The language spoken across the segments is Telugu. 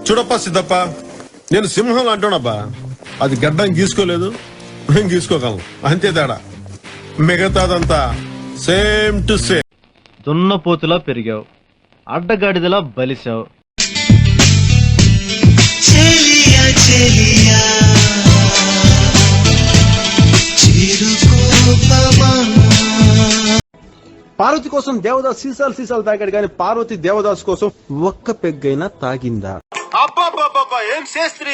చూడప్పా సిద్ధప్ప, నేను సింహం అంటానబ్బా. అది గడ్డం గీసుకోలేదు, మేము గీసుకోగలం, అంతే తేడా. మిగతాదంతా సేమ్ టు సేమ్. దున్నపోతులా పెరిగావు, అడ్డగాడిదలా బలిసావు. పార్వతి కోసం దేవదాస్ సీసాలు తాగాడు కానీ పార్వతి దేవదాస్ కోసం ఒక్క పెగ్గైనా తాగిందా? అబ్బాబ్బాబ్బా, ఏం చేస్త్రీ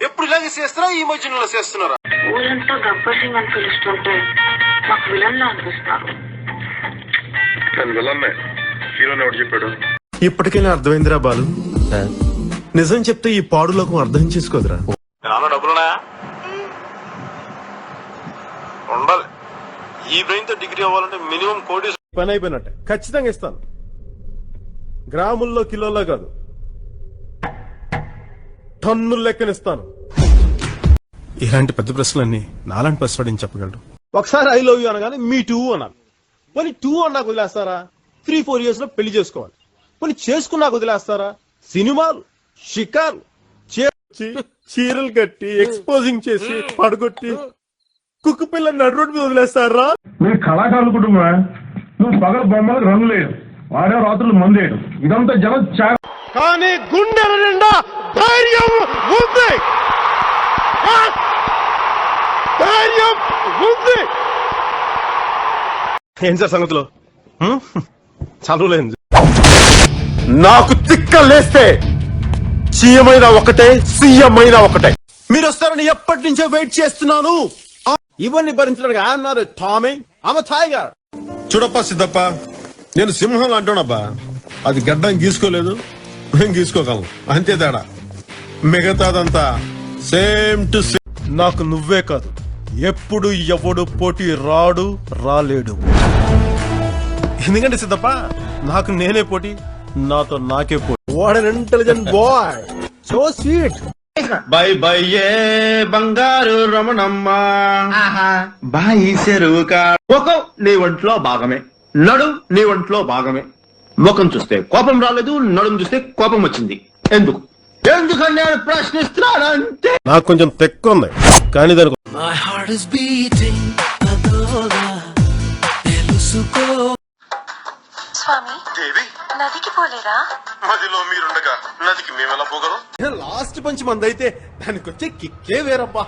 ఎప్పుడు ఇలాగే చేస్తారా? ఈ మధ్యలో చేస్తున్నారా? ఊరంతా గబ్బర్ సింగ్ అని పిలుస్తుంటే మాకు విలన్ లా అనిపిస్తున్నారు. చెప్పాడు. ఇప్పటికైనా అర్థమైందిరా బాలు. నిజం చెప్తే ఈ పాడులోకం అర్థం చేసుకోదురా. డబ్బులున్నా ఉండాలి. ఈ బ్రెయిన్ తో డిగ్రీ అవ్వాలంటే మినిమం కోటి. పని అయిపోయినట్టే, ఖచ్చితంగా ఇస్తాను. గ్రాముల్లో కిలోల్లో కాదు, టన్నుల లెక్కనిస్తాను. ఇలాంటి పెద్ద ప్రశ్నలన్నీ నాలాంటి ప్రశ్న చెప్పగలడు. ఒకసారి ఐ లవ్ యూ అనగానే మీ టూ అన్నారు. పోనీ టూ అన్నాకు వదిలేస్తారా? 3-4 years లో పెళ్లి చేసుకోవాలి. పోనీ చేసుకున్నాకు వదిలేస్తారా? సినిమాలు, షికారు, చీరలు కట్టి ఎక్స్పోజింగ్ చేసి పడగొట్టి కుక్క పిల్ల నడు రోడ్డు మీద వదిలేస్తారా? మీరు కళాకారుల కుటుంబమే. నువ్వు పగల బొమ్మలకు రంగు లేదు, వాడే రాత్రులు మందేయడం, ఇదంతా జనం కానీ గుండెల నిండా ధైర్యం ఉంది. ధైర్యం ఉంది. ఏం సార్ సంగతిలో చదువులేదు. నాకు తిక్కలేస్తే సీఎం ఒకటే, సీఎం ఒకటే. మీరు వస్తారని ఎప్పటి నుంచో వెయిట్ చేస్తున్నాను. ఇవన్నీ భరించడానికి అన్నారు టామీ, ఆమె టైగర్. చూడప్పా సిద్ధప్ప, నేను సింహం అంటానబ్బా. అది గడ్డం గీసుకోలేదు, మేము గీసుకోగలం, అంతే తేడా. మిగతాదంతా సేమ్ టు సేమ్. నాకు నువ్వే కాదు, ఎప్పుడు ఎవడు పోటీ రాడు, రాలేడు. ఎందుకంటే సిద్ధప్ప, నాకు నేనే పోటీ, నాతో నాకే పోటీ. What an intelligent boy, so sweet. Bye bye ఏ బంగారు రమణమ్మ, బాయి చెరువుక. ముఖం నీ ఒంట్లో భాగమే, నడు నీ ఒంట్లో భాగమే. ముఖం చూస్తే కోపం రాలేదు, నడుము చూస్తే కోపం వచ్చింది. ఎందుకని నేను ప్రశ్నిస్తున్నానంటే నాకు కొంచెం తెక్కు ఉంది, కానీ దానికి స్వామి దేవి నదికి పోలేరా? మదిలో మీరుండగా నదికి మేమెలా పోగలం? లాస్ట్ పంచి మంది అయితే దానికి వచ్చే కిక్కే వేరబ్బా.